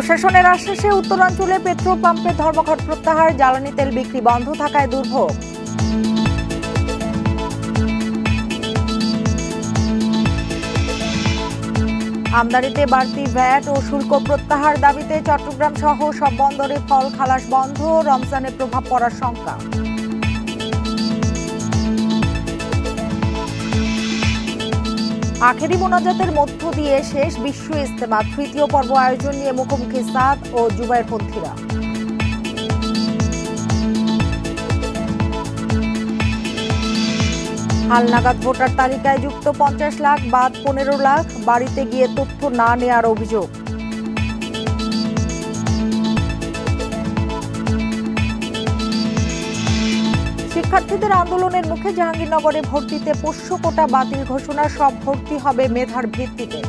প্রশাসনের আশ্বাসে উত্তরাঞ্চলে পেট্রোল পাম্পে ধর্মঘট প্রত্যাহার, জ্বালানি তেল বিক্রি বন্ধ থাকায় দুর্ভোগ। আমদানিতে বাড়তি ভ্যাট ও শুল্ক প্রত্যাহার দাবিতে চট্টগ্রাম সহ সব বন্দরে ফল খালাস বন্ধ, রমজানের প্রভাব পড়ার শঙ্কা। আখেরি মোনাজাতের মধ্য দিয়ে শেষ বিশ্ব ইজতেমা, তৃতীয় পর্ব আয়োজন নিয়ে মুখোমুখি সাদ ও জুবায়েরপন্থীরা। হালনাগাদ ভোটার তালিকায় যুক্ত 50 লাখ বাদ 15 লাখ, বাড়িতে গিয়ে তথ্য না নেওয়ার অভিযোগ। শিক্ষার্থীদের আন্দোলনের মুখে জাহাঙ্গীরনগরে ভর্তিতে পোষ্য কোটা বাতিল ঘোষণা, সব ভর্তি হবে মেধার ভিত্তিতে।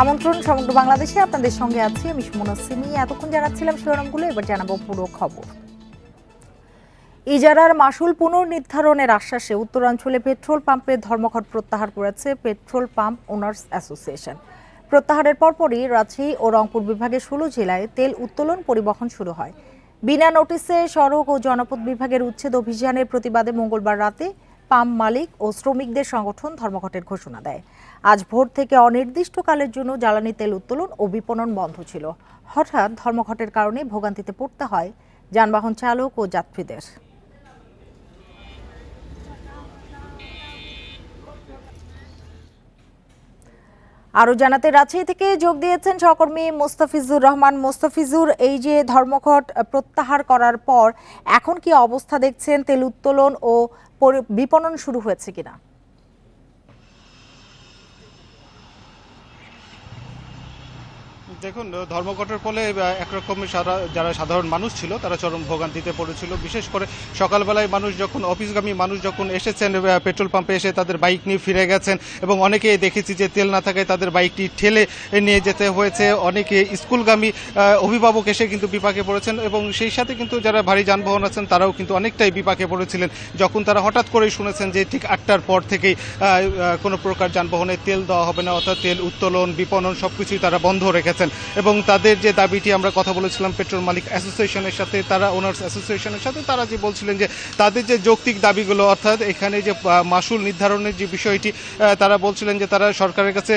আমন্ত্রণ সমগ্র বাংলাদেশে, আপনাদের সঙ্গে আছি আমি সুমনা সিমি। এতক্ষণ জানাচ্ছিলাম শিরোনামগুলো, এবার জানাবো পুরো খবর। ইজারার মাসুল পুনর্নির্ধারণের আশ্বাসে উত্তরাঞ্চলে পেট্রোল পাম্পের ধর্মঘট প্রত্যাহার করেছে পেট্রোল পাম্প ওনার্স অ্যাসোসিয়েশন। প্রত্যাহারের পরপরই রাজশাহী ও রংপুর বিভাগের 16 জেলায় তেল উত্তোলন পরিবহন শুরু হয়। বিনা নোটিসে সড়ক ও জনপথ বিভাগের উচ্ছেদ অভিযানের প্রতিবাদে মঙ্গলবার রাতে পাম্প মালিক ও শ্রমিকদের সংগঠন ধর্মঘটের ঘোষণা দেয়। আজ ভোর থেকে অনির্দিষ্টকালের জন্য জ্বালানি তেল উত্তোলন ও বিপণন বন্ধ ছিল। হঠাৎ ধর্মঘটের কারণে ভোগান্তিতে পড়তে হয় যানবাহন চালক ও যাত্রীদের। আরো জানাতে রাজশাহী থেকে যোগ দিয়েছেন সহকর্মী মোস্তাফিজুর রহমান। মোস্তাফিজুর, এই যে ধর্মঘট প্রত্যাহার করার পর এখন কি অবস্থা দেখছেন? তেল উত্তোলন ও বিপণন শুরু হয়েছে কিনা? দেখুন, ধর্মঘটের ফলে একরকম যারা সাধারণ মানুষ ছিল তারা চরম ভোগান্তিতে পড়েছিল। বিশেষ করে সকালবেলায় অফিসগামী মানুষ যখন এসেছেন পেট্রোল পাম্পে এসে তাদের বাইক নিয়ে ফিরে গেছেন, এবং অনেকে দেখেছি যে তেল না থাকায় তাদের বাইকটি ঠেলে নিয়ে যেতে হয়েছে। অনেকে স্কুলগামী অভিভাবক এসে কিন্তু বিপাকে পড়েছেন, এবং সেই সাথে কিন্তু যারা ভারী যানবাহন আছেন তারাও কিন্তু অনেকটাই বিপাকে পড়েছিলেন যখন তারা হঠাৎ করেই শুনেছেন যে ঠিক 8টার পর থেকেই কোনো প্রকার যানবাহনে তেল দেওয়া হবে না, অর্থাৎ তেল উত্তোলন বিপণন সবকিছুই তারা বন্ধ রেখেছেন। এবং তাদের যে দাবিটি আমরা কথা বলেছিলাম পেট্রোল মালিক অ্যাসোসিয়েশনের সাথে, তারা ওনার্স অ্যাসোসিয়েশনের সাথে, তারা যে বলছিলেন যে তাদের যে যৌক্তিক দাবিগুলো, অর্থাৎ এখানে যে মাসুল নির্ধারণের যে বিষয়টি, তারা বলছিলেন যে তারা সরকারের কাছে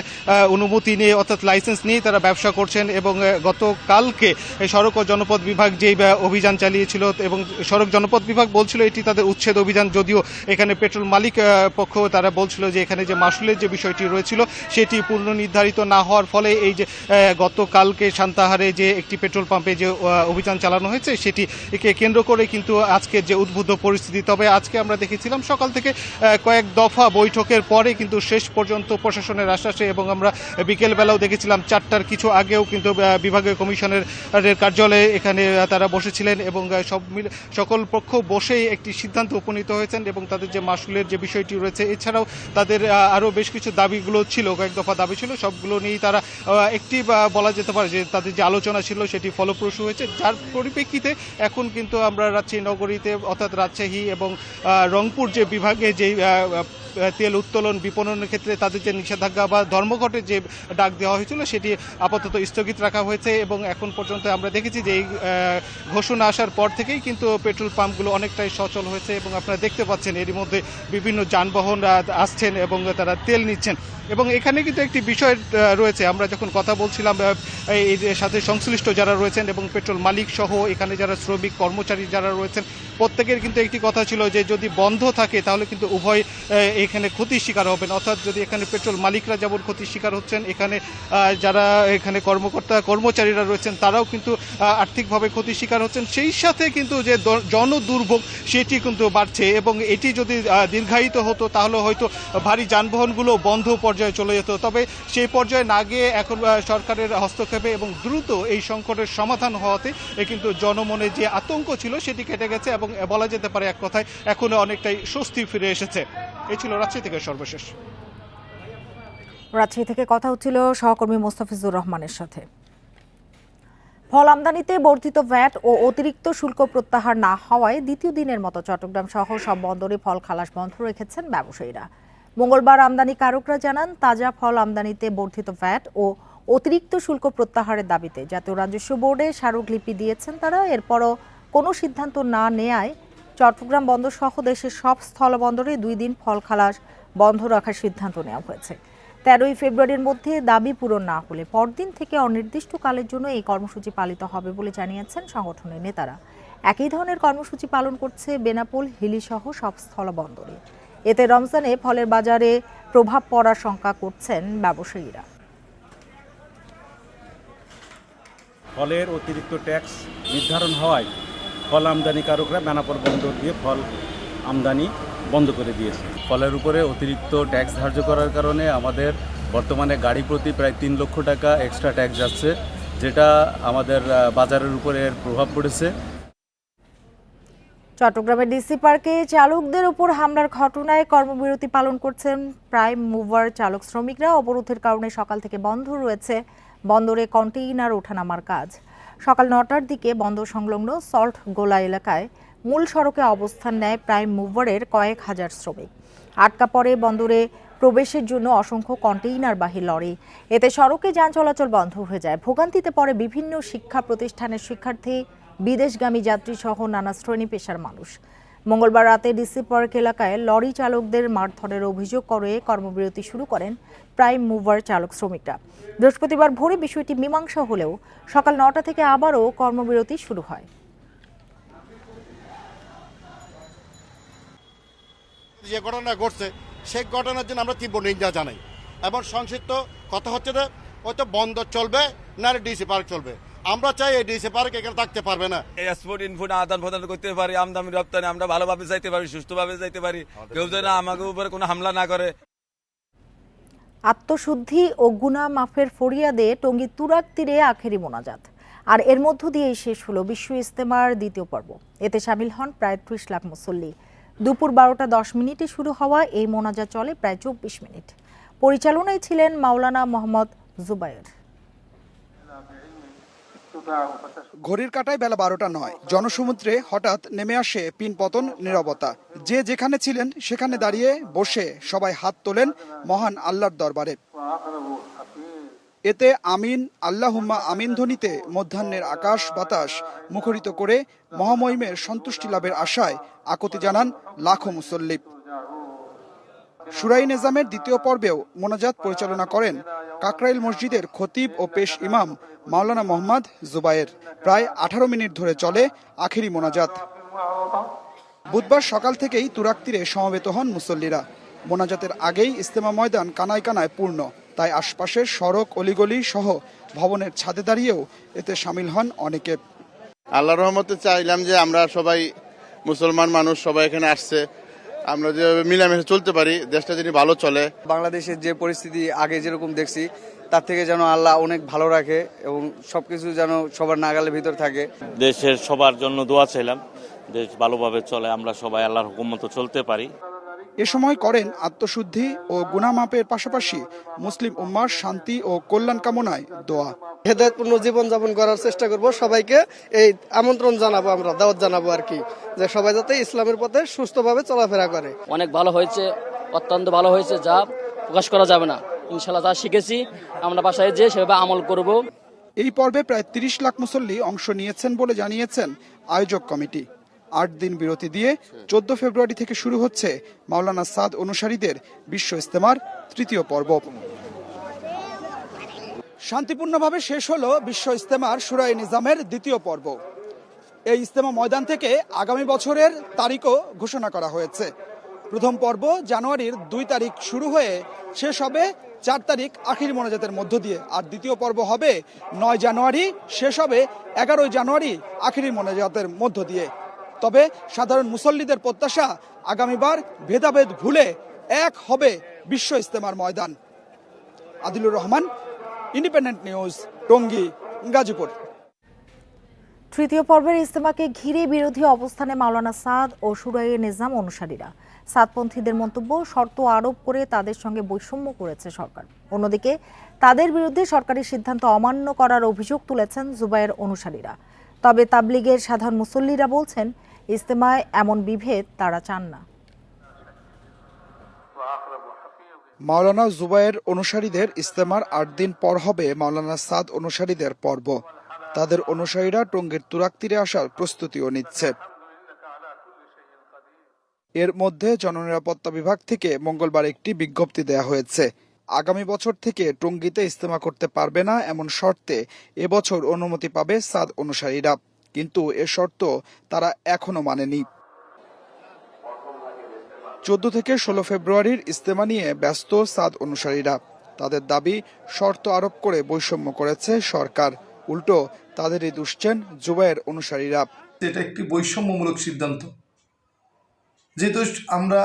অনুমতি নিয়ে অর্থাৎ লাইসেন্স নিয়ে তারা ব্যবসা করছেন। এবং গতকালকে সড়ক ও জনপথ বিভাগ যেই অভিযান চালিয়েছিল, এবং সড়ক জনপথ বিভাগ বলছিল এটি তাদের উচ্ছেদ অভিযান, যদিও এখানে পেট্রোল মালিক পক্ষ তারা বলছিল যে এখানে যে মাসুলের যে বিষয়টি রয়েছিল সেটি পূর্ণ নির্ধারিত না হওয়ার ফলে এই যে গতকালকে সান্তাহারে যে একটি পেট্রোল পাম্পে যে অভিযান চালানো হয়েছে সেটিকে কেন্দ্র করে কিন্তু আজকের যে উদ্বুদ্ধ পরিস্থিতি। তবে আজকে আমরা দেখেছিলাম সকাল থেকে কয়েক দফা বৈঠকের পরে কিন্তু শেষ পর্যন্ত প্রশাসনের আশ্বাসে, এবং আমরা বিকেলবেলাও দেখেছিলাম 4টার কিছু আগেও কিন্তু বিভাগীয় কমিশনের কার্যালয়ে এখানে তারা বসেছিলেন, এবং সকল পক্ষ বসেই একটি সিদ্ধান্ত উপনীত হয়েছেন। এবং তাদের যে মাসুলের যে বিষয়টি রয়েছে, এছাড়াও তাদের আরও বেশ কিছু দাবিগুলো ছিল, কয়েক দফা দাবি ছিল, সবগুলো নিয়েই তারা একটি বলা যেতে পারে যে তাদের যে আলোচনা ছিল সেটি ফলপ্রসূ হয়েছে, যার পরিপ্রেক্ষিতে এখন কিন্তু আমরা রাজশাহী নগরীতে অর্থাৎ রাজশাহী এবং রংপুর যে বিভাগে যেই তেল উত্তোলন বিপণনের ক্ষেত্রে তাদের যে নিষেধাজ্ঞা বা ধর্মঘটের যে ডাক দেওয়া হয়েছিল সেটি আপাতত স্থগিত রাখা হয়েছে। এবং এখন পর্যন্ত আমরা দেখেছি যে এই ঘোষণা আসার পর থেকেই কিন্তু পেট্রোল পাম্পগুলো অনেকটাই সচল হয়েছে, এবং আপনারা দেখতে পাচ্ছেন এরই মধ্যে বিভিন্ন যানবাহন আসছেন এবং তারা তেল নিচ্ছেন। এবং এখানে কিন্তু একটি বিষয় রয়েছে, আমরা যখন কথা বলছিলাম এর সাথে সংশ্লিষ্ট যারা রয়েছেন এবং পেট্রোল মালিক সহ এখানে যারা শ্রমিক কর্মচারী যারা রয়েছেন, প্রত্যেকের কিন্তু একটি কথা ছিল যে যদি বন্ধ থাকে তাহলে কিন্তু উভয় এখানে ক্ষতির শিকার হবেন। অর্থাৎ যদি এখানে পেট্রোল মালিকরা যেমন ক্ষতির শিকার হচ্ছেন, এখানে যারা এখানে কর্মচারীরা রয়েছেন তারাও কিন্তু আর্থিকভাবে ক্ষতির শিকার হচ্ছেন। সেই সাথে কিন্তু যে জনদুর্ভোগ সেটি কিন্তু বাড়ছে, এবং এটি যদি দীর্ঘায়িত হতো তাহলে হয়তো ভারী যানবাহনগুলো বন্ধ পর্যায়ে চলে যেত। তবে সেই পর্যায়ে না গিয়ে এখন সরকারের হস্তক্ষেপে এবং দ্রুত এই সংকটের সমাধান হওয়াতে কিন্তু জনমনে যে আতঙ্ক ছিল সেটি কেটে গেছে, এবং বলা যেতে পারে এক কথায় এখন অনেকটাই স্বস্তি ফিরে এসেছে। এই ছিল রাজশাহী থেকে সর্বশেষ। রাজশাহী থেকে কথা হচ্ছিল সহকর্মী মোস্তাফিজুর রহমানের সাথে। ফল আমদানিতে বর্ধিত ভ্যাট ও অতিরিক্ত শুল্ক প্রত্যাহার না হওয়ায় দ্বিতীয় দিনের মতো চট্টগ্রাম সহ সব বন্দরে ফল খালাস বন্ধ রেখেছেন ব্যবসায়ীরা। মঙ্গলবার আমদানিকারকরা জানান, তাজা ফল আমদানিতে বর্ধিত ভ্যাট ও অতিরিক্ত শুল্ক প্রত্যাহারের দাবিতে জাতীয় রাজস্ব বোর্ডে স্মারকলিপি দিয়েছেন তারা। এরপরও কোনো সিদ্ধান্ত না নেয়ায় চট্টগ্রাম বন্দর সহ দেশের সব স্থলবন্দরে 2 দিন ফল খালাস বন্ধ রাখার সিদ্ধান্ত নেওয়া হয়েছে। 13ই ফেব্রুয়ারির মধ্যে দাবি পূরণ না হলে পরদিন থেকে অনির্দিষ্টকালের জন্য এই কর্মসূচি পালিত হবে বলে জানিয়েছেন সংগঠনের নেতারা। একই ধরনের কর্মসূচি পালন করছে বেনাপোল, হিলি সহ সব স্থলবন্দরে। এতে রমজানে ফলের বাজারে প্রভাব পড়ার শঙ্কা করছেন ব্যবসায়ীরা। ফলের অতিরিক্ত ট্যাক্স নির্ধারণ হওয়ায় ফল আমদানিকারকরা বেনাপোল বন্দর দিয়ে ফল আমদানি বন্ধ করে দিয়েছে। ফলের উপরে অতিরিক্ত ট্যাক্স ধার্য করার কারণে আমাদের বর্তমানে গাড়ি প্রতি প্রায় 3 লক্ষ টাকা এক্সট্রা ট্যাক্স যাচ্ছে, যেটা আমাদের বাজারের উপরে প্রভাব পড়েছে। চট্টগ্রামের ডিসি পার্কে চালকদের উপর হামলার ঘটনায় কর্মবিরতি পালন করছেন প্রাইম মুভার চালক শ্রমিকরা। অবরোধের কারণে সকাল থেকে বন্ধ রয়েছে বন্দরে কন্টেইনার ওঠানামার কাজ। সকাল 9টার দিকে বন্দর সংলগ্ন সল্ট গোলা এলাকায় মূল সড়কে অবস্থান নেয় প্রাইম মুভারের কয়েক হাজার শ্রমিক। আটকা পড়ে বন্দরে প্রবেশের জন্য অসংখ্য কন্টেইনারবাহী লরি। এতে সড়কে যান চলাচল বন্ধ হয়ে যায়। ভোগান্তিতে পড়ে বিভিন্ন শিক্ষা প্রতিষ্ঠানের শিক্ষার্থী, বিদেশগামী যাত্রী সহ নানা শ্রেণী পেশার মানুষ। মঙ্গলবার রাতে ডিসি পার্ক এলাকায় লরি চালকদের মারধরের অভিযোগ করে কর্মবিরতি শুরু করেন প্রাইম মুভার চালক শ্রমিকরা। বৃহস্পতিবার ভোরে বিষয়টি মীমাংসা হলেও সকাল 9টা থেকে আবারও কর্মবিরতি শুরু হয়। যে ঘটনা ঘটছে সেই ঘটনার জন্য আমরা তীব্র নিন্দা জানাই এবং সংক্ষিপ্ত কথা হচ্ছে যে হয়তো বন্দর চলবে না ডিসি পার্ক চলবে। আমরা চাই এই ডিসি পার্ক এখানে থাকতে পারবে না। এক্সপোর্ট ইনপুট আদান প্রদান করতে পারি, আমদানি রপ্তানি আমরা ভালোভাবে যাইতে পারি, সুস্থভাবে যাইতে পারি, কেউ যেন আমাকে উপরে কোনো হামলা না করে। আত্মশুদ্ধি ও গুনাহ মাফের ফরিয়াদে টঙ্গী তুরাগ তীরে আখেরি মোনাজাত। আর এর মধ্য দিয়েই শেষ হলো বিশ্ব ইজতেমার দ্বিতীয় পর্ব। এতে সামিল হন প্রায় 30 লাখ মুসল্লি। দুপুর 12টা 10 মিনিটে শুরু হওয়া এই মোনাজাত চলে প্রায় 24 মিনিট। পরিচালনায় ছিলেন মাওলানা মোহাম্মদ জুবায়ের। ঘড়ির কাঁটায় বেলা 12টা নয়, জনসমুদ্রে হঠাৎ নেমে আসে পিনপতন নীরবতা। যে যেখানে ছিলেন সেখানে দাঁড়িয়ে বসে সবাই হাত তোলেন মহান আল্লাহর দরবারে। এতে আমিন আল্লাহুম্মা আমিন ধ্বনিতে মধ্যাহ্নের আকাশ বাতাস মুখরিত করে মহামহিমের সন্তুষ্টি লাভের আশায় আকুতি জানান লাখো মুসল্লি। শুরাই নিজামের দ্বিতীয় পর্বেও মোনাজাত পরিচালনা করেন কাকরাইল মসজিদের খতিব ও পেশ ইমাম মাওলানা মোহাম্মদ জুবায়ের। প্রায় 18 মিনিট ধরে চলে আখেরি মোনাজাত। বুধবার সকাল থেকেই তুরাগ তীরে সমবেত হন মুসল্লিরা। মোনাজাতের আগেই ইজতেমা ময়দান কানায় কানায় পূর্ণ, তাই আশপাশের সড়ক অলিগলি সহ ভবনের ছাদে দাঁড়িয়েও এতে সামিল হন অনেকে। আল্লাহর রহমতে চাইলাম যে আমরা সবাই মুসলমান মানুষ সবাই এখানে আসছে, আমরা যে মিলামিশে চলতে পারি, দেশটা যদি ভালো চলে। বাংলাদেশের যে পরিস্থিতি আগে যেরকম দেখছি তার থেকে যেন আল্লাহ অনেক ভালো রাখে এবং সবকিছু যেন সবার নাগালের ভিতর থাকে। দেশের সবার জন্য দোয়া চাইলাম, দেশ ভালোভাবে চলে, আমরা সবাই আল্লাহর হুকুম মতো চলতে পারি। এ সময় করেন আত্মশুদ্ধি ও গুনাহ মাপের পাশাপাশি মুসলিম উম্মার শান্তি ও কল্যাণ কামনায় দোয়া। হেদায়েতপূর্ণ জীবনযাপন করার চেষ্টা করব, সবাইকে এই আমন্ত্রণ জানাবো, আমরা দাওয়াত জানাবো আর কি, যে সবাই যাতে ইসলামের পথে সুস্থভাবে চলাফেরা করে। অনেক ভালো হয়েছে, অত্যন্ত ভালো হয়েছে, যা প্রকাশ করা যাবে না। ইনশাআল্লাহ যা শিখেছি আমরা বাসায় যেয়ে সেভাবে আমল করব। এই পর্বে প্রায় 30 লাখ মুসল্লি অংশ নিয়েছেন বলে জানিয়েছেন আয়োজক কমিটি। 8 দিন বিরতি দিয়ে 14 ফেব্রুয়ারি থেকে শুরু হচ্ছে মাওলানা সাদ অনুসারীদের বিশ্ব ইজতেমার তৃতীয় পর্ব। শান্তিপূর্ণভাবে শেষ হলো বিশ্ব ইজতেমার শুরাই নিজামের দ্বিতীয় পর্ব। এই ইজতেমা ময়দান থেকে আগামী বছরের তারিখও ঘোষণা করা হয়েছে। প্রথম পর্ব জানুয়ারির 2 তারিখ শুরু হয়ে শেষ হবে 4 তারিখ আখির মোনাজাতের মধ্য দিয়ে। আর দ্বিতীয় পর্ব হবে 9 জানুয়ারি, শেষ হবে 11 জানুয়ারি আখিরি মোনাজাতের মধ্য দিয়ে। তবে সাধারণ মুসল্লিদের প্রত্যাশা আগামীবার ভেদাভেদ ভুলে এক হবে বিশ্ব ইজতেমার ময়দান। Adilur Rahman, independent news, Tongi, Gazipur. তৃতীয় পর্বের ইজতেমাকে ঘিরে বিরোধী অবস্থানে মাওলানা সাদ ও শুরাই নিজাম অনুসারীরা। সাদপন্থীদের মন্তব্য, শর্ত আরোপ করে তাদের সঙ্গে বৈষম্য করেছে সরকার। অন্যদিকে তাদের বিরুদ্ধে সরকারি সিদ্ধান্ত অমান্য করার অভিযোগ তুলেছেন জুবায়ের অনুসারীরা। তবে তাবলিগের সাধারণ মুসল্লিরা বলছেন ইজতেমায় এমন বিভেদ তারা চান না। মাওলানা জুবায়ের অনুসারীদের ইজতেমার ৮ দিন পর হবে মাওলানা সাদ অনুসারীদের পর্ব। তাদের অনুসারীরা টঙ্গীর তুরাগ তীরে আসার প্রস্তুতিও নিচ্ছে। এর মধ্যে জননিরাপত্তা বিভাগ থেকে মঙ্গলবার একটি বিজ্ঞপ্তি দেয়া হয়েছে। আগামী বছর থেকে টঙ্গীতে ইজতেমা করতে পারবে না এমন শর্তে এবছর অনুমতি পাবে সাদ অনুসারীরা, কিন্তু এ শর্ত তারা এখনো মানেনি। 14 থেকে 16 ফেব্রুয়ারির ইজতেমা নিয়ে ব্যস্ত সাদ অনুসারীরা। তাদের দাবি, শর্ত আরোপ করে বৈষম্য করেছে সরকার, উল্টো তাদেরই দুষছেন জুবায়ের অনুসারীরা। এটা একটি বৈষম্যমূলক সিদ্ধান্ত। যেহেতু আমরা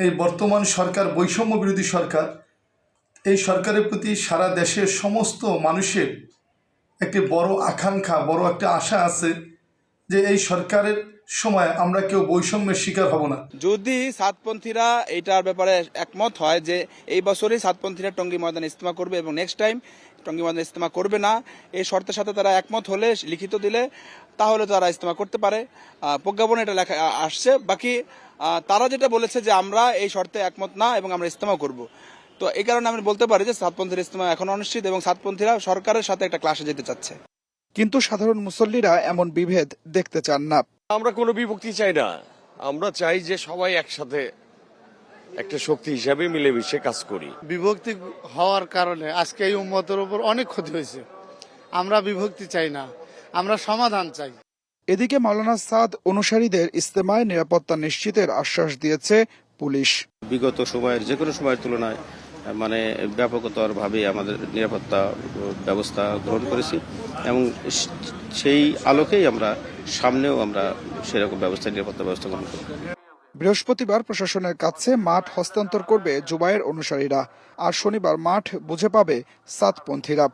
এই বর্তমান সরকার বৈষম্য বিরোধী সরকার, এই সরকারের প্রতি সারা দেশের সমস্ত মানুষের একটি বড় আকাঙ্ক্ষা, বড় একটা আশা আছে যে এই সরকারের সময় আমরা কেউ বৈষম্যের শিকার হব না। যদি সাতপন্থীরা এইটার ব্যাপারে একমত হয় যে এই বছরই সাতপন্থীরা টঙ্গী ময়দানে ইজতেমা করবে এবং নেক্সট টাইম টঙ্গী ময়দানে ইজতেমা করবে না, এই শর্তের সাথে তারা একমত হলে, লিখিত দিলে, তাহলে তারা ইজতেমা করতে পারে। প্রজ্ঞাপনে এটা লেখা আসছে। বাকি তারা যেটা বলেছে যে আমরা এই শর্তে একমত না এবং আমরা ইজতেমা করব, তো এই কারণে আমি বলতে পারি যে সাতপন্থীর ইজতেমা এখন অনিশ্চিত এবং সাতপন্থীরা সরকারের সাথে একটা ক্লাসে যেতে চাচ্ছে। কিন্তু সাধারণ মুসল্লিরা এমন বিভেদ দেখতে চান না। আমরা কোনো বিভক্তি চাই না, আমরা চাই যে সবাই একসাথে একটা শক্তি হিসাবে মিলেমিশে কাজ করি। বিভক্তি হওয়ার কারণে আজকে এই উম্মতের উপর অনেক ক্ষতি হয়েছে। আমরা বিভক্তি চাই না, আমরা সমাধান চাই। এদিকে মাওলানা সাদ অনুসারীদের ইজতেমায় নিরাপত্তা নিশ্চিতের আশ্বাস দিয়েছে পুলিশ। বিগত সময়ের যে কোনো সময়ের তুলনায় ব্যাপকতরভাবে আমাদের নিরাপত্তা ব্যবস্থা গ্রহণ করেছি এবং সেই আলোকেই আমরা সামনেও আমরা সেরকম নিরাপত্তা ব্যবস্থা গ্রহণ করব। বৃহস্পতিবার প্রশাসনের কাছে মাঠ হস্তান্তর করবে জুবায়ের অনুসারীরা, আর শনিবার মাঠ বুঝে পাবে সাতপন্থীরা।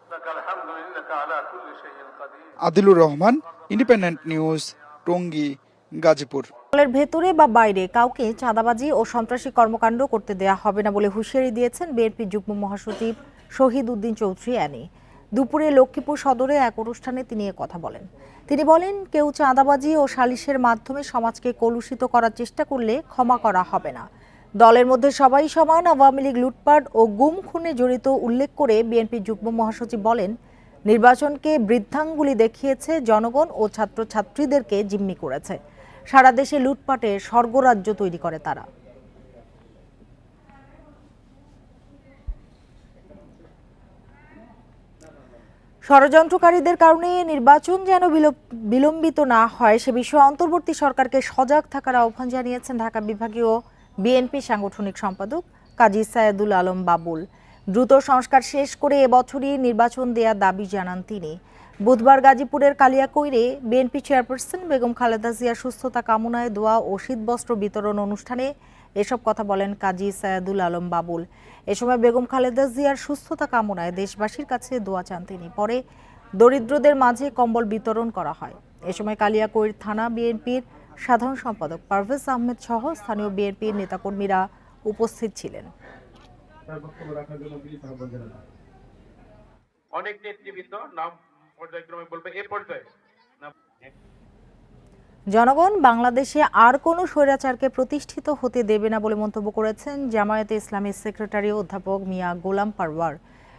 Adilur Rahman, independent news, Tongi, Gazipur. দলের ভেতরে বা বাইরে কাউকে চাঁদাবাজি ও সন্ত্রাসী কর্মকাণ্ড করতে দেয়া হবে না বলে হুঁশিয়ারি দিয়েছেন বিএনপি যুগ্ম মহাসচিব শহীদ উদ্দিন চৌধুরী অ্যানি। দুপুরে লক্ষ্মীপুর সদরে এক অনুষ্ঠানে তিনি কথা বলেন। তিনি বলেন, কেউ চাঁদাবাজি ও সালিশের মাধ্যমে সমাজকে কলুষিত করার চেষ্টা করলে ক্ষমা করা হবে না। দলের মধ্যে সবাই সমান, আওয়ামী লীগ লুটপাট ও গুম খুনে জড়িত উল্লেখ করে বিএনপি যুগ্ম মহাসচিব বলেন, নির্বাচনকে বৃদ্ধাঙ্গুলি দেখিয়েছে জনগণ ও ছাত্রছাত্রীদেরকে জিম্মি করেছে। সারা দেশে লুটপাটের স্বর্গরাজ্য তৈরি করে তারা। ষড়যন্ত্রকারীদের কারণে নির্বাচন যেন বিলম্বিত না হয় সে বিষয়ে অন্তর্বর্তী সরকারকে সজাগ থাকার আহ্বান জানিয়েছেন ঢাকা বিভাগীয় বিএনপি সাংগঠনিক সম্পাদক কাজী সায়েদুল আলম বাবুল। দ্রুত সংস্কার শেষ করে এবছরই নির্বাচন দেওয়ার দাবি জানান তিনি। বুধবার গাজীপুরের কালিয়াকৈরে বিএনপি চেয়ারপারসন বেগম খালেদা জিয়ার সুস্থতা কামনায় দোয়া ও শীতবস্ত্র বিতরণ অনুষ্ঠানে এসব কথা বলেন কাজী সায়েদুল আলম বাবুল। এ সময় বেগম খালেদা জিয়ার সুস্থতা কামনায় দেশবাসীর কাছে দোয়া চান তিনি। পরে দরিদ্রদের মাঝে কম্বল বিতরণ করা হয়। এ সময় কালিয়াকৈর থানা বিএনপির সাধারণ সম্পাদক পারভেজ আহমেদ সহ স্থানীয় বিএনপির নেতাকর্মীরা উপস্থিত ছিলেন। অনেক নেতৃবৃন্দ নাম পর্যায়ক্রমে বলবে এ পর্যায়ে জনগণ বাংলাদেশে আর কোনো স্বৈরাচারকে প্রতিষ্ঠিত হতে দেবে না বলে মন্তব্য করেছেন জামায়াতে ইসলামীর সেক্রেটারি অধ্যাপক মিয়া গোলাম পারওয়ার।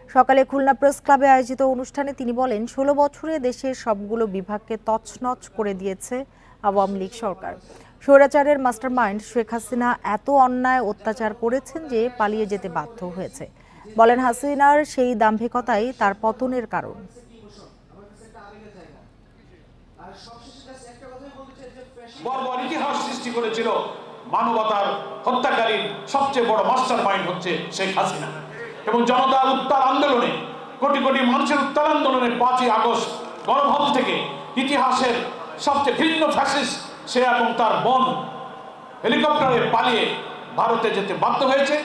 সকালে খুলনা প্রেস ক্লাবে আয়োজিত অনুষ্ঠানে তিনি বলেন, 16 বছরে দেশের সবগুলো বিভাগকে তছনছ করে দিয়েছে আওয়ামী লীগ সরকার। স্বৈরাচারের মাস্টারমাইন্ড শেখ হাসিনা এত অন্যায় অত্যাচার করেছেন যে পালিয়ে যেতে বাধ্য হয়েছে। বলেন, হাসিনার সেই দাম্ভিকতাই তার পতনের কারণ। বর্বর ইতিহাস সৃষ্টি করেছিল মানবতার হত্যাকারীর সবচেয়ে বড় মাস্টার মাইন্ড হচ্ছে শেখ হাসিনা। এবং জনতার উত্তাল আন্দোলনে, কোটি কোটি মানুষের উত্তাল আন্দোলনে 5ই আগস্ট গণভবন থেকে ইতিহাসের সবচেয়ে ভিন্ন ফ্যাসিস্ট সে এবং তার বোন হেলিকপ্টারে পালিয়ে ভারতে যেতে বাধ্য হয়েছে।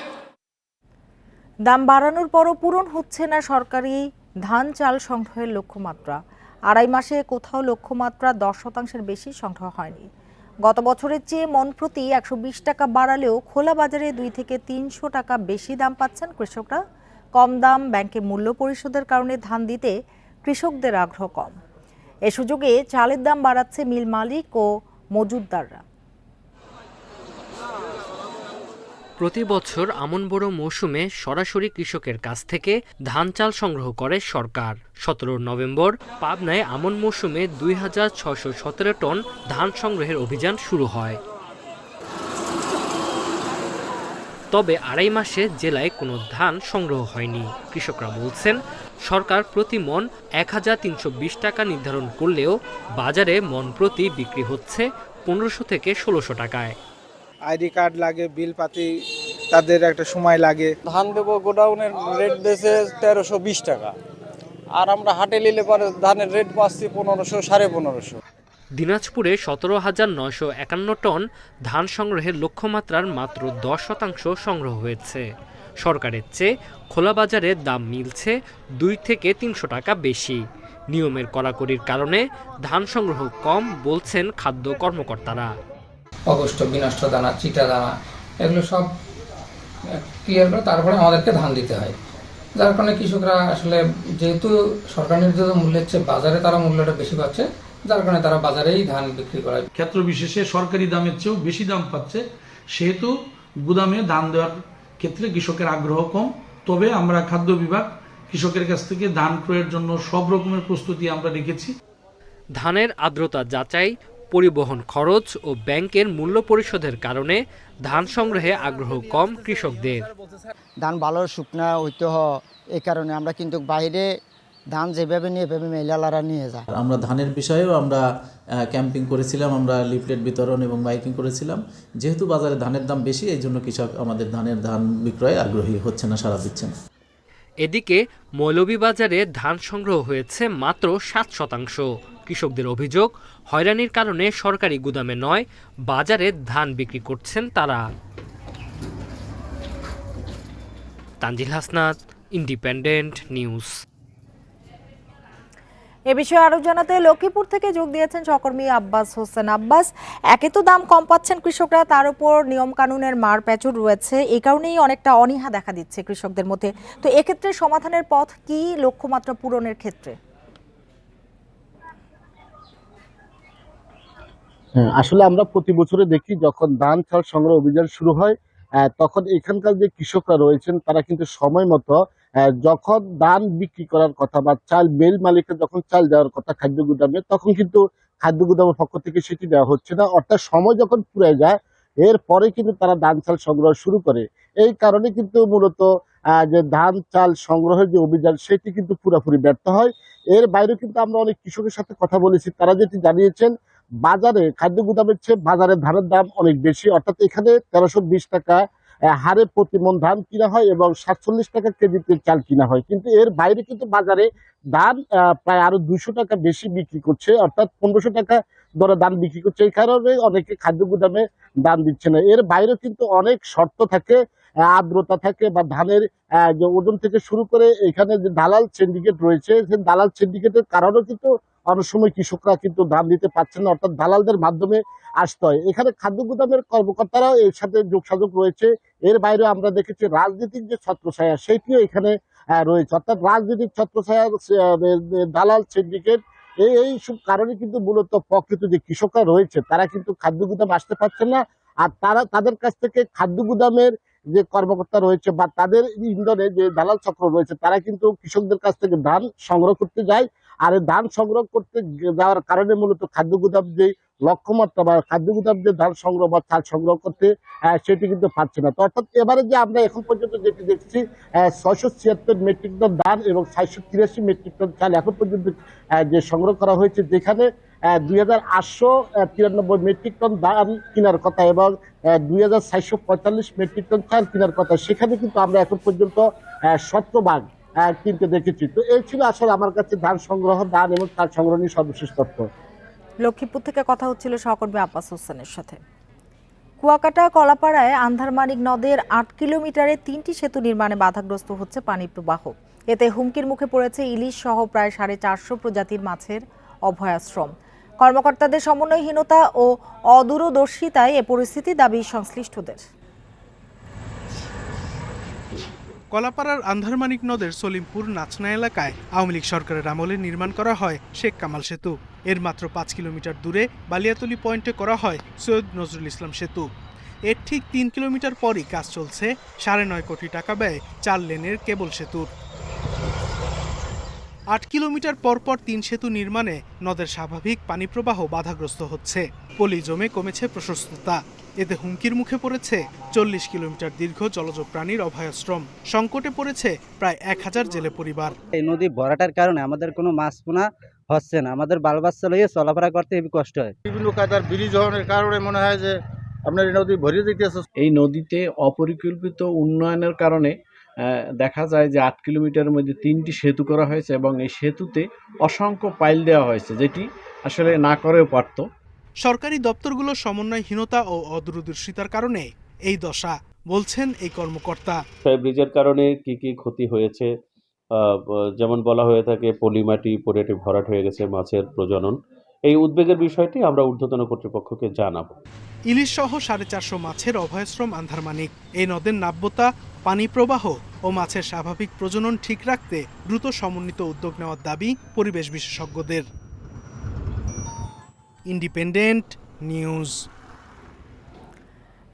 দাম বাড়ানোর পরও পূরণ হচ্ছে না সরকারি ধান চাল সংগ্রহের লক্ষ্যমাত্রা। আড়াই মাসে কোথাও লক্ষ্যমাত্রা 10% বেশি সংগ্রহ হয়নি। গত বছরের চেয়ে মন প্রতি 120 টাকা বাড়ালেও খোলা বাজারে 2 থেকে 300 টাকা বেশি দাম পাচ্ছেন কৃষকরা। কম দাম, ব্যাংকে মূল্য পরিশোধের কারণে ধান দিতে কৃষকদের আগ্রহ কম। এ সুযোগে চালের দাম বাড়াচ্ছে মিল মালিক ও মজুতদাররা। প্রতি বছর আমন বোরো মৌসুমে সরাসরি কৃষকের কাছ থেকে ধান চাল সংগ্রহ করে সরকার। 17 নভেম্বর পাবনায় আমন মৌসুমে 2617 টন ধান সংগ্রহের অভিযান শুরু হয়। তবে আড়াই মাসে জেলায় কোনো ধান সংগ্রহ হয়নি। কৃষকরা বলছেন, সরকার প্রতি মন 1320 টাকা নির্ধারণ করলেও বাজারে মন প্রতি বিক্রি হচ্ছে 1500 থেকে 1600 টাকায়। আইডি কার্ড লাগে, বিল পাতি তাদের একটা সময় লাগে। ধান দেবো, গোডাউনের রেট বেসে 1320 টাকা, আর আমরা হাটে নিলে পরে ধানের রেট পাচ্ছি 1500, 1550। দিনাজপুরে 17,951 টন ধান সংগ্রহের লক্ষ্যমাত্রার মাত্র 10% সংগ্রহ হয়েছে। সরকারের চেয়ে খোলা বাজারে দাম মিলছে 2 থেকে 300 টাকা বেশি। নিয়মের কড়াকড়ির কারণে ধান সংগ্রহ কম বলছেন খাদ্য কর্মকর্তারা। অগস্ট, বিনষ্ট দানা, চিটা দানা এগুলো সব ক্লিয়ার করে তারপরে আমাদেরকে ধান দিতে হয়, যার কারণে কৃষকরা আসলে যেহেতু সরকার নির্ধারিত মূল্যের চেয়ে বাজারে তারা মূল্যটা বেশি পাচ্ছে, যার কারণে তারা বাজারেই ধান বিক্রি করে। ক্ষেত্র বিশেষে সরকারি দামের চেয়েও বেশি দাম পাচ্ছে, সেহেতু গুদামে ধান দেওয়ার ক্ষেত্রে কৃষকের আগ্রহ কম। তবে আমরা খাদ্য বিভাগ কৃষকের কাছ থেকে ধান ক্রয়ের জন্য সব রকমের প্রস্তুতি আমরা রেখেছি। ধানের আর্দ্রতা যাচাই, পরিবহন খরচ ও ব্যাংকের মূল্য পরিশোধের কারণে ধান সংগ্রহে আগ্রহ কম কৃষকদের। ধান ভালো শুকনা হইতে হয়, এই কারণে আমরা কিন্তু বাইরে ধান যেভাবে নিয়ে এভাবে মেলালারা নিয়ে যায়। আমরা ধানের বিষয়েও আমরা ক্যাম্পিং করেছিলাম, আমরা লিফলেট বিতরণ এবং মাইকিং করেছিলাম। যেহেতু বাজারে ধানের দাম বেশি, এই জন্য কৃষক আমাদের ধান বিক্রয়ে আগ্রহী হচ্ছে না, সাড়া দিচ্ছেন। এদিকে মৌলভীবাজারে ধান সংগ্রহ হয়েছে মাত্র 7%। কৃষকদের অভিযোগ, হয়রানির কারণে সরকারি গুদামে নয় বাজারে ধান বিক্রি করছেন তারা। Tanzil Hasnat, independent news. এ বিষয়ে আরো জানাতে লক্ষ্মীপুর থেকে যোগ দিয়েছেন সহকর্মী আব্বাস হোসেন। আব্বাস, একে তো দাম কম পাচ্ছেন কৃষকরা, তার উপর নিয়ম কানুনের মার প্যাঁচুর রয়েছে, এই কারণেই অনেকটা অনীহা দেখা দিচ্ছে কৃষকদের মধ্যে। তো এক্ষেত্রে সমাধানের পথ কি লক্ষ্যমাত্রা পূরণের ক্ষেত্রে? আসলে আমরা প্রতি বছরে দেখি যখন ধান চাল সংগ্রহ অভিযান শুরু হয়, তখন এখানকার যে কৃষকরা রয়েছেন তারা কিন্তু সময় মতো যখন ধান বিক্রি করার কথা বা চাল মিল মালিকের যখন চাল দেওয়ার কথা খাদ্য গুদামে, তখন কিন্তু খাদ্য গুদামের পক্ষ থেকে সেটি দেওয়া হচ্ছে না। অর্থাৎ সময় যখন ফুরিয়ে যায় এরপরে কিন্তু তারা ধান চাল সংগ্রহ শুরু করে। এই কারণে কিন্তু মূলত যে ধান চাল সংগ্রহের যে অভিযান সেটি কিন্তু পুরোপুরি ব্যর্থ হয়। এর বাইরে কিন্তু আমরা অনেক কৃষকের সাথে কথা বলেছি, তারা যেটি জানিয়েছেন বাজারে খাদ্য গুদামের চেয়ে বাজারে ধানের দাম অনেক বেশি। অর্থাৎ এখানে 1320 টাকা হারে প্রতি মন ধান কিনা হয় এবং 47 টাকা কেজিতে চাল কিনা হয়, কিন্তু এর বাইরে কিন্তু বাজারে ধান প্রায় আরো 200 টাকা বেশি বিক্রি করছে, অর্থাৎ 1500 টাকা দরে ধান বিক্রি করছে। এই কারণে অনেকে খাদ্য গুদামে ধান দিচ্ছে না। এর বাইরেও কিন্তু অনেক শর্ত থাকে, আর্দ্রতা থাকে বা ধানের যে ওজন থেকে শুরু করে এখানে যে দালাল সিন্ডিকেট রয়েছে, সেই দালাল সিন্ডিকেটের কারণেও কিন্তু অনেক সময় কৃষকরা কিন্তু ধান দিতে পারছেন না, অর্থাৎ দালালদের মাধ্যমে আসতে হয়। এখানে খাদ্য গুদামের কর্মকর্তারাও এর সাথে যোগাযোগ রয়েছে। এর বাইরে আমরা দেখেছি রাজনৈতিক যে ছত্রছায়া সেটিও এখানে রয়েছে, অর্থাৎ রাজনৈতিক ছত্রছায়া, দালাল সিন্ডিকেট, এই সব কারণে কিন্তু মূলত প্রকৃত যে কৃষকরা রয়েছে তারা কিন্তু খাদ্য গুদামে আসতে পারছেন না। আর তাদের কাছ থেকে খাদ্য গুদামের যে কর্মকর্তা রয়েছে বা তাদের ইন্ধনে যে দালাল চক্র রয়েছে তারা কিন্তু কৃষকদের কাছ থেকে ধান সংগ্রহ করতে যায়। আর ধান সংগ্রহ করতে যাওয়ার কারণে মূলত খাদ্য গুদাম যে লক্ষ্যমাত্রা বা খাদ্য গুদাম যে ধান সংগ্রহ বা চাল সংগ্রহ করতে সেটি কিন্তু পাচ্ছে না। তো অর্থাৎ এবারে যে আমরা এখন পর্যন্ত যেটি দেখছি 676 মেট্রিক টন ধান এবং 683 মেট্রিক টন চাল এখন পর্যন্ত যে সংগ্রহ করা হয়েছে, যেখানে 2893 মেট্রিক টন ধান কেনার কথা এবং 2445 মেট্রিক টন চাল কেনার কথা, সেখানে কিন্তু আমরা এখন পর্যন্ত 70 ভাগ কিনতে দেখেছি। তো এই ছিল আসলে আমার কাছে ধান সংগ্রহ, ধান এবং চাল সংগ্রহ নিয়ে সর্বশেষ তথ্য। লক্ষ্মীপুর থেকে কথা হচ্ছিল সহকর্মী আব্বাস হোসেনের সাথে। কুয়াকাটা কলাপাড়ায় আন্ধারমানিক নদের 8 কিলোমিটারে 3টি সেতু নির্মাণে বাধাগ্রস্ত হচ্ছে পানি প্রবাহ। এতে হুমকির মুখে পড়েছে ইলিশ সহ প্রায় 450 প্রজাতির মাছের অভয়াশ্রম। কর্মকর্তাদের সমন্বয়হীনতা ও অদূরদর্শিতায় এ পরিস্থিতি, দাবি সংশ্লিষ্টদের। কলাপাড়ার আন্ধারমানিক নদের সলিমপুর নাচনা এলাকায় আওয়ামী লীগ সরকারের আমলে নির্মাণ করা হয় শেখ কামাল সেতু। এর মাত্র 5 কিলোমিটার দূরে বালিয়াতলী পয়েন্টে করা হয় সৈয়দ নজরুল ইসলাম সেতু। এর ঠিক 3 কিলোমিটার পরই কাজ চলছে 9.5 কোটি টাকা ব্যয়ে 4 লেনের কেবল সেতুর। 8 কিলোমিটার পরপর 3 সেতু নির্মাণে নদের স্বাভাবিক পানি প্রবাহ বাধাগ্রস্ত হচ্ছে। পলি জমে কমেছে প্রশস্ততা। এতে হুমকির মুখে পড়েছে 40 কিলোমিটার দীর্ঘ জলজ প্রাণীর অভয়াশ্রম। সংকটে পড়েছে প্রায় 1000 জেলে পরিবার। এই নদী ভরাটার কারণে আমাদের কোনো মাছ পোনা হচ্ছে না, আমাদের বাল বাচ্চা লইয়ে চলাফেরা করতে খুবই কষ্ট হয়। বিভিন্ন কায়দার ব্রিজ হওয়ার কারণে মনে হয় যে আপনার এই নদী ভরিয়ে দিতেছে। এই নদীতে অপরিকল্পিত উন্নয়নের কারণে দেখা যায় যে 8 কিলোমিটারের মধ্যে 3টি সেতু করা হয়েছে এবং এই সেতুতে অসংখ্য পাইল দেওয়া হয়েছে, যেটি আসলে না করেও পারত। সরকারি দপ্তরগুলোর সমন্বয়হীনতা ও অদূরদর্শিতার কারণে এই দশা, বলছেন এই কর্মকর্তা। ব্রিজের কারণে কি কি ক্ষতি হয়েছে, যেমন বলা হয়ে থাকে পলিমাটি পরে ভরাট হয়ে গেছে, মাছের প্রজনন। এই উদ্বেগের বিষয়টি আমরা ঊর্ধ্বতন কর্তৃপক্ষকে জানাবো। ইলিশ সহ 450 মাছের অভয়াশ্রম আন্ধারমানিক। এই নদের নাব্যতা, পানি প্রবাহ ও মাছের স্বাভাবিক প্রজনন ঠিক রাখতে দ্রুত সমন্বিত উদ্যোগ নেওয়ার দাবি পরিবেশ বিশেষজ্ঞদের। Independent news.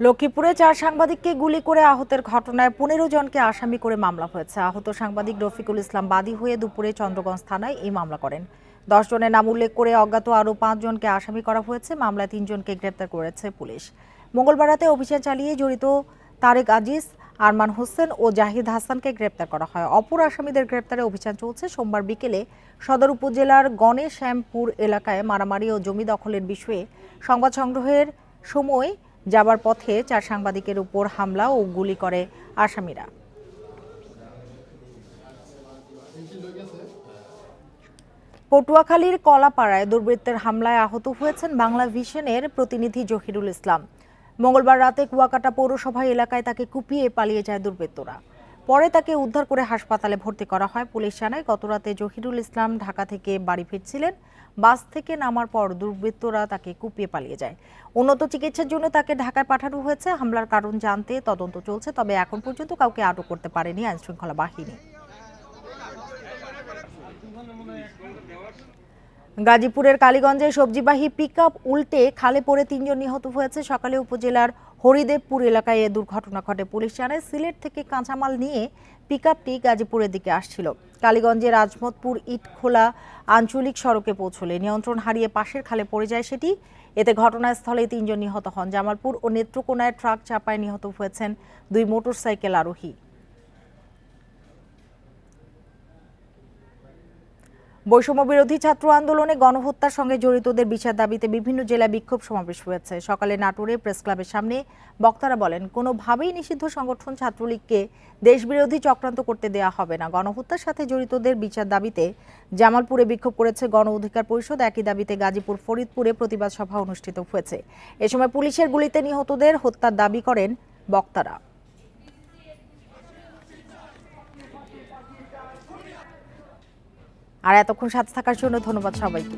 লক্ষ্মীপুরে 4 সাংবাদিককে গুলি করে আহতের ঘটনায় 15 জনকে আসামি করে মামলা হয়েছে। আহত সাংবাদিক রফিকুল ইসলাম বাদী হয়ে দুপুরে চন্দ্রগঞ্জ থানায় এই মামলা করেন। 10 জনের নাম উল্লেখ করে অজ্ঞাত আরও 5 জনকে আসামি করা হয়েছে। মামলায় 3 জনকে গ্রেপ্তার করেছে পুলিশ। মঙ্গলবার রাতে অভিযান চালিয়ে জড়িত তারেক আজিজ, আরমান হোসেন ও জাহিদ হাসানকে গ্রেপ্তার করা হয়। অপর আসামিদের গ্রেপ্তারে অভিযান চলছে। সোমবার বিকেলে সদর উপজেলার গণেশ্যামপুর এলাকায় মারামারি ও জমি দখলের বিষয়ে সংবাদ সংগ্রহের সময় যাবার পথে 4 সাংবাদিকের উপর হামলা ও গুলি করে আসামিরা। পটুয়াখালীর কলাপাড়ায় দুর্বৃত্তের হামলায় আহত হয়েছেন বাংলা ভিশনের প্রতিনিধি জহিরুল ইসলাম। মঙ্গলবার রাতে কুয়াকাটা পৌরসভা এলাকায় তাকে কুপিয়ে পালিয়ে যায় দুর্বৃত্তরা। পরে তাকে উদ্ধার করে হাসপাতালে ভর্তি করা হয়। পুলিশ জানায়, গতরাতে জহিরুল ইসলাম ঢাকা থেকে বাড়ি ফিরছিলেন। বাস থেকে নামার পর দুর্বৃত্তরা তাকে কুপিয়ে পালিয়ে যায়। উন্নত চিকিৎসার জন্য তাকে ঢাকায় পাঠানো হয়েছে। হামলার কারণ জানতে তদন্ত চলছে, তবে এখন পর্যন্ত কাউকে আটক করতে পারেনি আইনশৃঙ্খলা বাহিনী। গাজীপুরের কালীগঞ্জে সবজিবাহী পিকআপ উল্টে খালে পড়ে 3 জন নিহত হয়েছে। সকালে উপজেলার হরিদেবপুর এলাকায় এ দুর্ঘটনা ঘটে। পুলিশ জানায়, সিলেট থেকে কাঁচামাল নিয়ে পিকআপটি গাজীপুরের দিকে আসছিল। কালীগঞ্জের রাজমতপুর ইটখোলা আঞ্চলিক সড়কে পৌঁছলে নিয়ন্ত্রণ হারিয়ে পাশের খালে পড়ে যায় সেটি। এতে ঘটনাস্থলে 3 জন নিহত হন। জামালপুর ও নেত্রকোনায় ট্রাক চাপায় নিহত হয়েছেন 2 মোটরসাইকেল আরোহী। বৈষম্য বিরোধী ছাত্র আন্দোলনে গণহত্যার সঙ্গে জড়িতদের বিচার দাবিতে বিভিন্ন জেলায় বিক্ষোভ সমাবেশ হয়েছে। সকালে নাটোরে প্রেস ক্লাবের সামনে বক্তারা বলেন, কোনোভাবেই নিষিদ্ধ সংগঠন ছাত্রলীগকে দেশবিরোধী চক্রান্ত করতে দেয়া হবে না। গণহত্যার সাথে জড়িতদের বিচার দাবিতে জামালপুরে বিক্ষোভ করেছে গণ অধিকার পরিষদ। একই দাবিতে গাজীপুর ফরিদপুরে প্রতিবাদ সভা অনুষ্ঠিত হয়েছে। এ সময় পুলিশের গুলিতে নিহতদের হত্যার দাবি করেন বক্তারা। আর এতক্ষণ সাথে থাকার জন্য ধন্যবাদ সবাইকে।